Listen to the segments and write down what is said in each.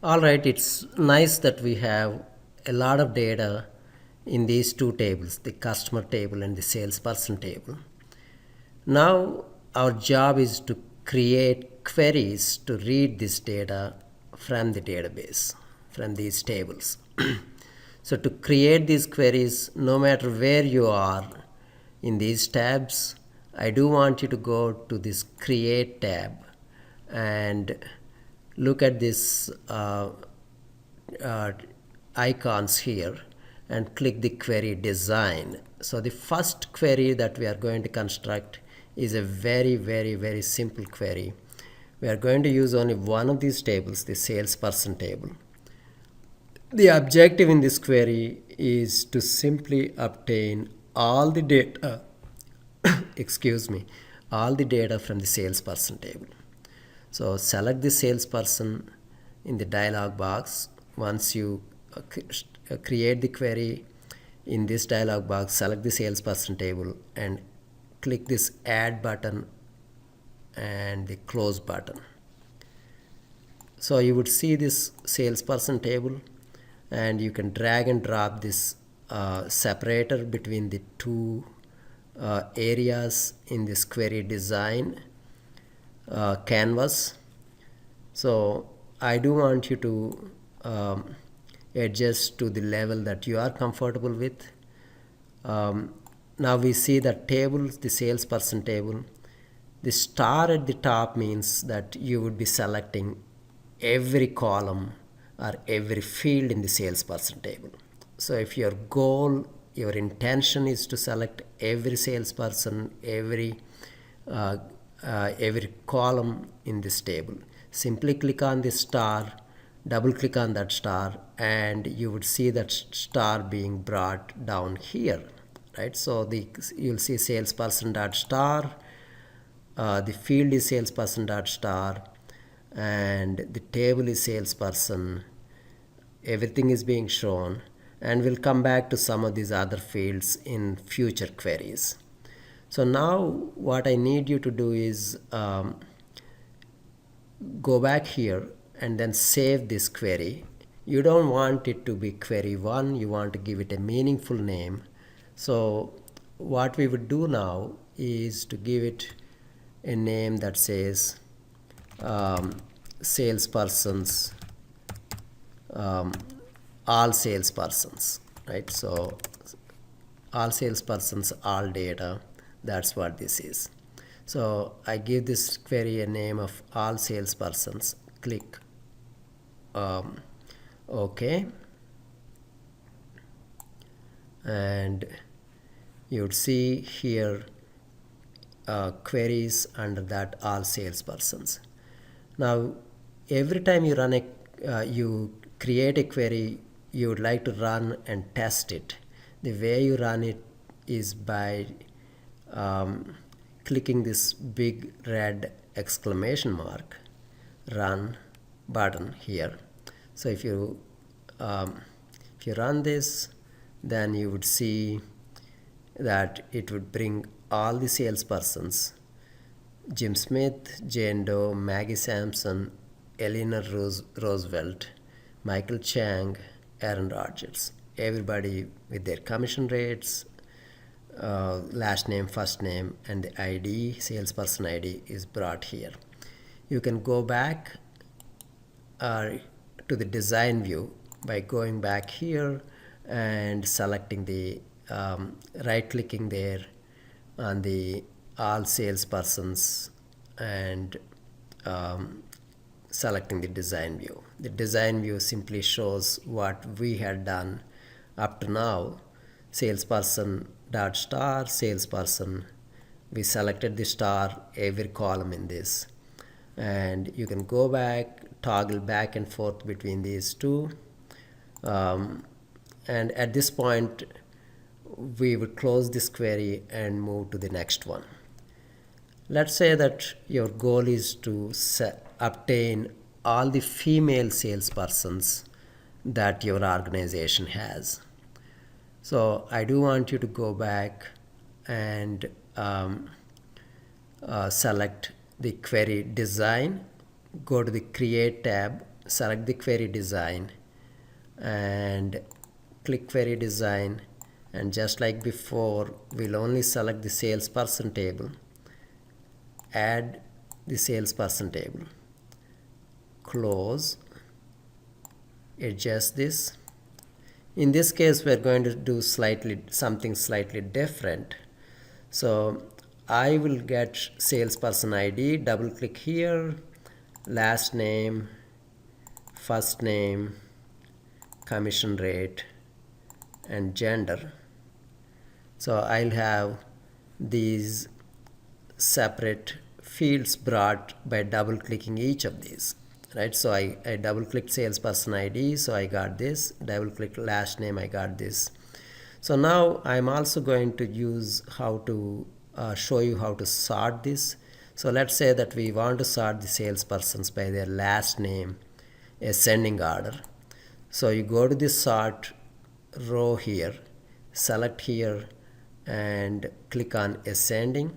All right, it's nice that we have a lot of data in these two tables, the customer table and the salesperson table. Now, our job is to create queries to read this data from the database, from these tables. So, to create these queries, no matter where you are in these tabs, I do want you to go to this Create tab and look at this uh, icons here and click the query design. So the first query that we are going to construct is a very simple query. We are going to use only one of these tables, the salesperson table. The objective in this query is to simply obtain all the data, excuse me, all the data from the salesperson table. So select the salesperson in the dialog box. Once you create the query in this dialog box, select the salesperson table and click this add button and the close button. So you would see this salesperson table and you can drag and drop this separator between the two areas in this query design canvas. So I do want you to adjust to the level that you are comfortable with. Now we see that table, the salesperson table. The star at the top means that you would be selecting every column or every field in the salesperson table. So if your goal, your intention is to select every salesperson, every column in this table, simply click on the star, double click on that star, and you would see that star being brought down here, right? So you'll see salesperson dot star, the field is salesperson dot star, and the table is salesperson. Everything is being shown, and we'll come back to some of these other fields in future queries. So now what I need you to do is go back here and then save this query. You don't want it to be query 1, you want to give it a meaningful name. So what we would do now is to give it a name that says salespersons, all salespersons, right? So all salespersons, all data, that's what this is. So I give this query a name of all salespersons, click OK, and you would see here queries under that all salespersons. Now every time you run you create a query, you would like to run and test it. The way you run it is by clicking this big red exclamation mark, run button here. So if you run this, then you would see that it would bring all the salespersons: Jim Smith, Jane Doe, Maggie Sampson, Eleanor Roosevelt, Michael Chang, Aaron Rodgers. Everybody with their commission rates, last name, first name, and the ID, salesperson ID, is brought here. You can go back to the design view by going back here and selecting the right clicking there on the all salespersons and selecting the design view. The design view simply shows what we had done up to now. Salesperson dot star, salesperson, we selected the star every column in this, and you can go back, toggle back and forth between these two, and at this point we would close this query and move to the next one. Let's say that your goal is to obtain all the female salespersons that your organization has. So I do want you to go back and select the query design, go to the Create tab select the query design and click query design, and just like before, we'll only select the salesperson table, add the salesperson table, close, adjust this. In this case, we're going to do something slightly different. So I will get salesperson ID, double click here, last name, first name, commission rate, and gender. So I'll have these separate fields brought by double clicking each of these, right? So I double clicked salesperson ID, so I got this, double click last name, I got this. So now I'm also going to use how to show you how to sort this. So let's say that we want to sort the salespersons by their last name, ascending order. So you go to the sort row here, select here, and click on ascending.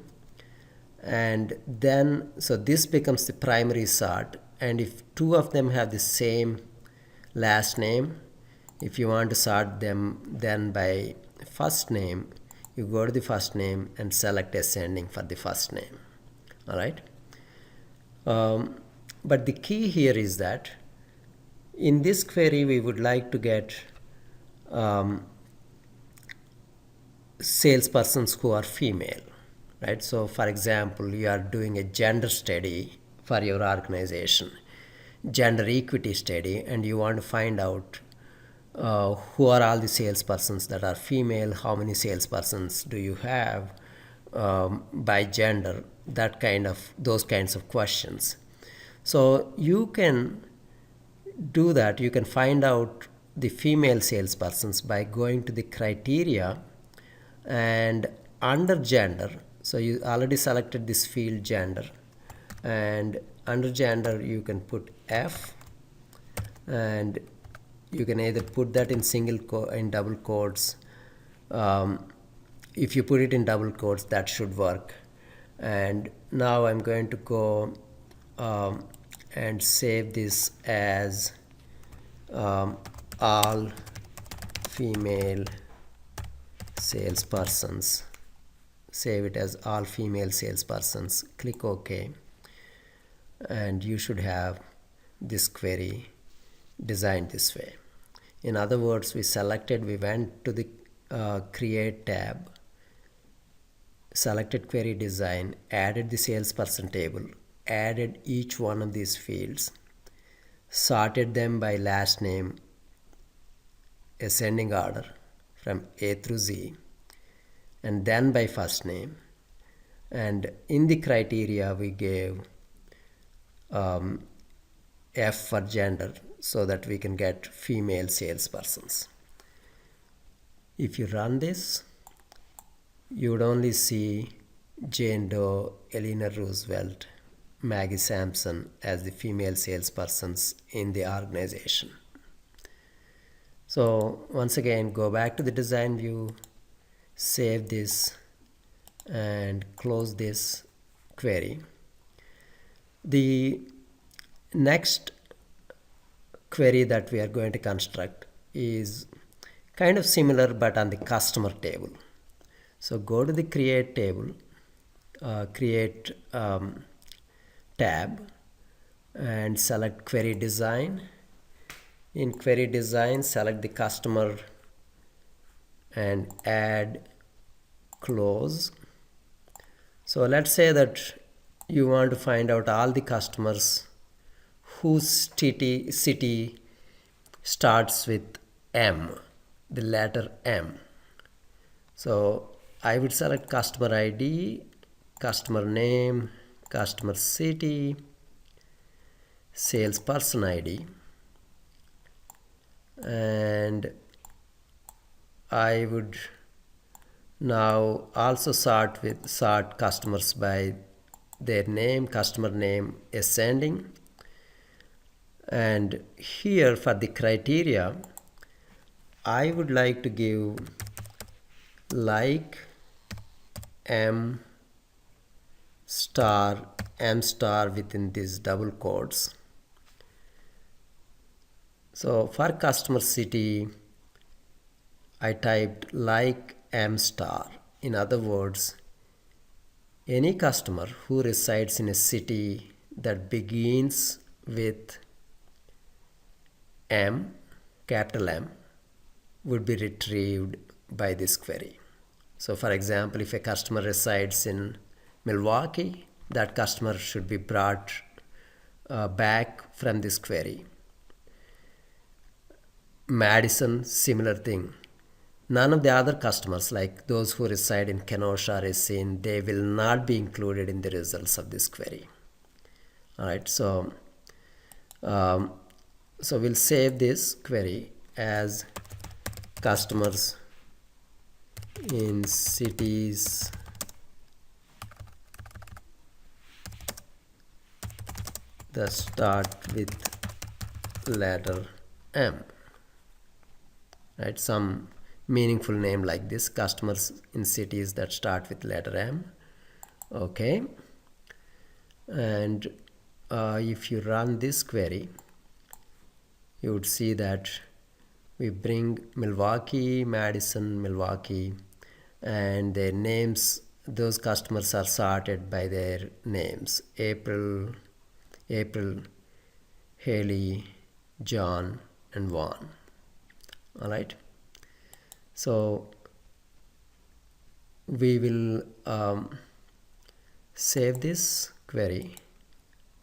And then, so this becomes the primary sort. And if two of them have the same last name, if you want to sort them then by first name, you go to the first name and select ascending for the first name. All right. But the key here is that in this query, we would like to get salespersons who are female, right? So for example, you are doing a gender study for your organization, gender equity study, and you want to find out who are all the salespersons that are female, how many salespersons do you have by gender, those kinds of questions. So you can do that. You can find out the female salespersons by going to the criteria and under gender. So you already selected this field gender, and under gender you can put F, and you can either put that in double quotes. If you put it in double quotes, that should work. And now I'm going to go and save this as all female salespersons. Save it as all female salespersons. Click OK, and you should have this query designed this way. In other words, we went to the create tab, selected query design, added the salesperson table, added each one of these fields, sorted them by last name, ascending order from A through Z, and then by first name. And in the criteria, we gave F for gender so that we can get female salespersons. If you run this, you would only see Jane Doe, Eleanor Roosevelt, Maggie Sampson as the female salespersons in the organization. So once again, go back to the design view, save this, and close this query. The next query that we are going to construct is kind of similar but on the customer table. So go to the create table, create tab, and select query design. In query design, select the customer and add close. So let's say that you want to find out all the customers whose city starts with M, the letter M. So I would select customer ID, customer name, customer city, salesperson ID, and I would now also sort customers by their name, customer name, ascending. And here for the criteria, I would like to give like M star within these double quotes, So for customer city, I typed like M star. In other words, any customer who resides in a city that begins with M, capital M, would be retrieved by this query. So for example, if a customer resides in Milwaukee, that customer should be brought back from this query. Madison, similar thing. None of the other customers, like those who reside in Kenosha or Racine, they will not be included in the results of this query. All right, so we'll save this query as customers in cities that start with letter M. Right, some meaningful name like this, customers in cities that start with letter M. Okay, and if you run this query, you would see that we bring Milwaukee, Madison, Milwaukee, and their names, those customers are sorted by their names: April, Haley, John, and Vaughn. All right, so we will save this query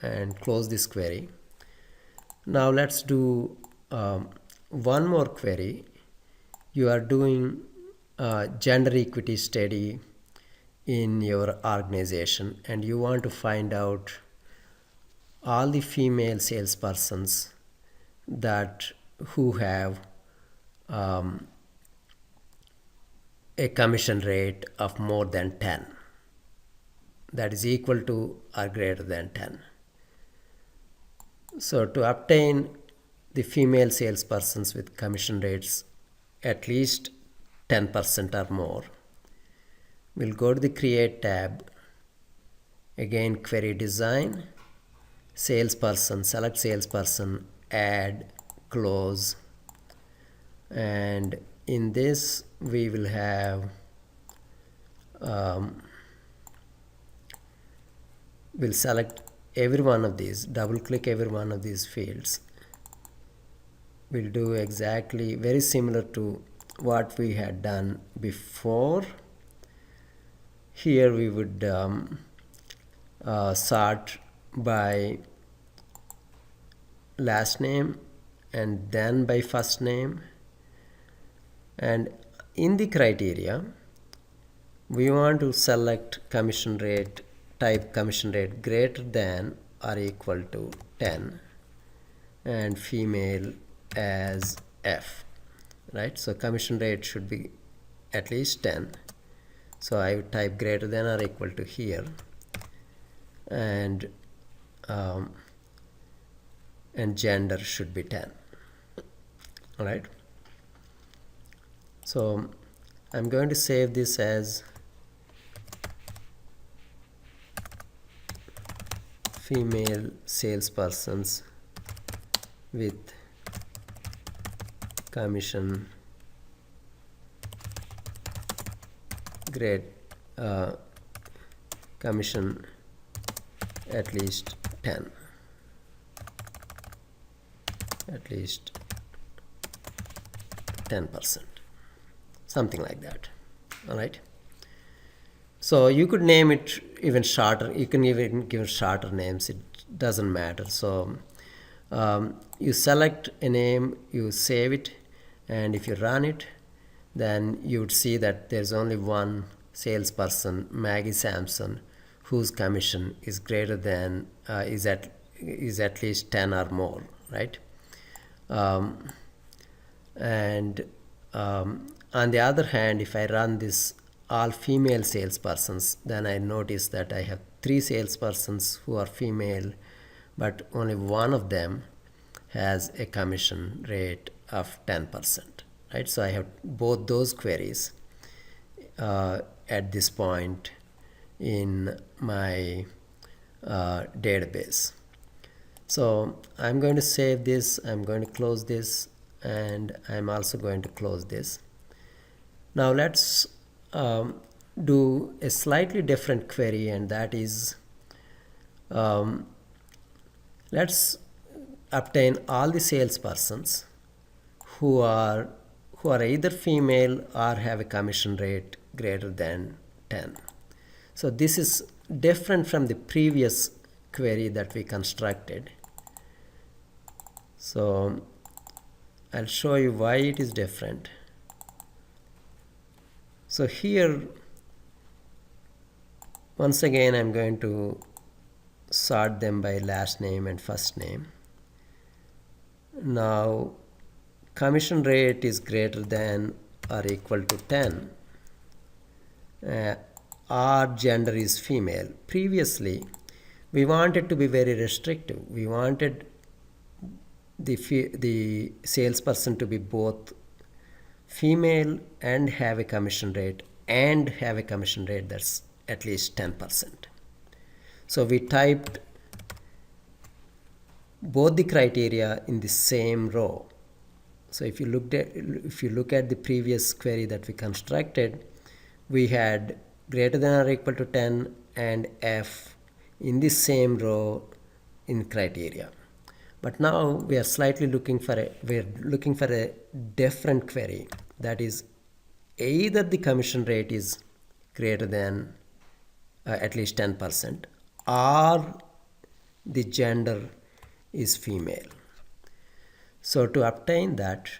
and close this query. Now let's do one more query. You are doing gender equity study in your organization, and you want to find out all the female salespersons that who have a commission rate of more than 10, that is equal to or greater than 10. So to obtain the female salespersons with commission rates at least 10% or more, we'll go to the Create tab, again query design, salesperson, select salesperson, add, close, and in this we will have we'll select every one of these, double click every one of these fields. We'll do exactly very similar to what we had done before. Here we would sort by last name and then by first name, and in the criteria we want to select commission rate, type commission rate greater than or equal to 10, and female as F. Right, so commission rate should be at least 10, so I would type greater than or equal to here, and gender should be 10. All right, so I'm going to save this as female salespersons with commission grade commission at least 10, at least 10%, something like that. All right, so you could name it even shorter, you can even give shorter names, it doesn't matter. So you select a name, you save it, and if you run it, then you would see that there's only one salesperson, Maggie Sampson, whose commission is greater than is at least 10 or more, right? And on the other hand, if I run this all female salespersons, then I notice that I have 3 salespersons who are female, but only one of them has a commission rate of 10%, right? So I have both those queries at this point in my database. So I'm going to save this, I'm going to close this, and I'm also going to close this. Now let's do a slightly different query, and that is let's obtain all the salespersons who are either female or have a commission rate greater than 10. So this is different from the previous query that we constructed. So I'll show you why it is different. So here, once again, I'm going to sort them by last name and first name. Now, commission rate is greater than or equal to 10. Our gender is female. Previously, we wanted to be very restrictive. We wanted the salesperson to be both female and have a commission rate that's at least 10%. So we typed both the criteria in the same row. So if you look at the previous query that we constructed, we had greater than or equal to 10 and F in the same row in criteria. But now we are slightly looking for a different query, that is either the commission rate is greater than at least 10% or the gender is female. So to obtain that,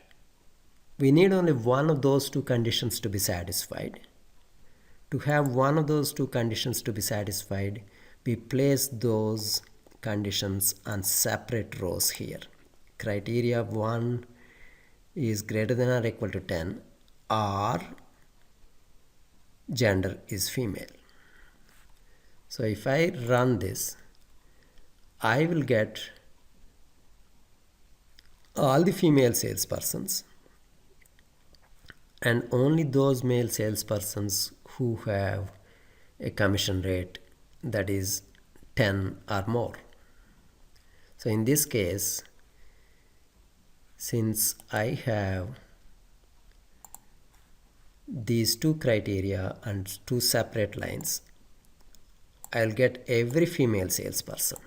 we need only one of those two conditions to be satisfied. To have one of those two conditions to be satisfied, we place those conditions on separate rows here. Criteria 1 is greater than or equal to 10 or gender is female. So if I run this, I will get all the female salespersons and only those male salespersons who have a commission rate that is 10 or more. So in this case, since I have these two criteria and two separate lines, I'll get every female salesperson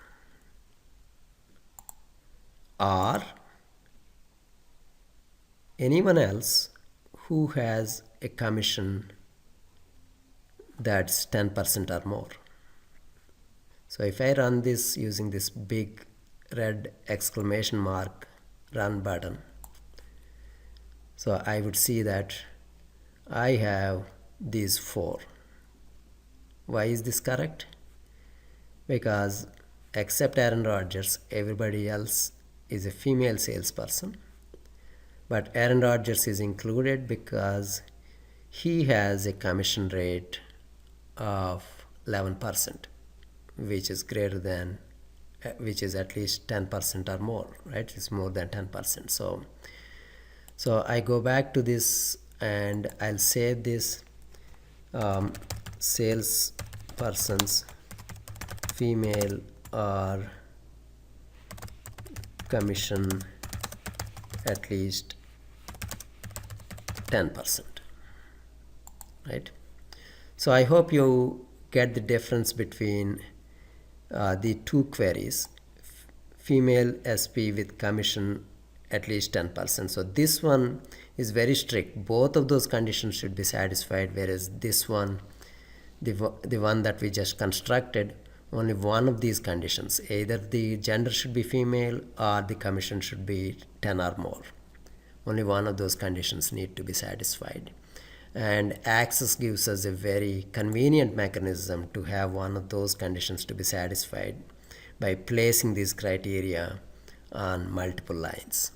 or anyone else who has a commission that's 10% or more. So if I run this using this big red exclamation mark run button, so I would see that I have these 4. Why is this correct? Because except Aaron Rodgers, everybody else is a female salesperson. But Aaron Rodgers is included because he has a commission rate of 11%, which is greater than, which is at least 10% or more, right? It's more than 10%. So I go back to this and I'll save this salespersons female or commission at least 10%, right? So I hope you get the difference between the two queries, female SP with commission at least 10%. So this one is very strict. Both of those conditions should be satisfied, whereas this one, the one that we just constructed, only one of these conditions, either the gender should be female or the commission should be 10 or more. Only one of those conditions need to be satisfied. And Access gives us a very convenient mechanism to have one of those conditions to be satisfied by placing these criteria on multiple lines.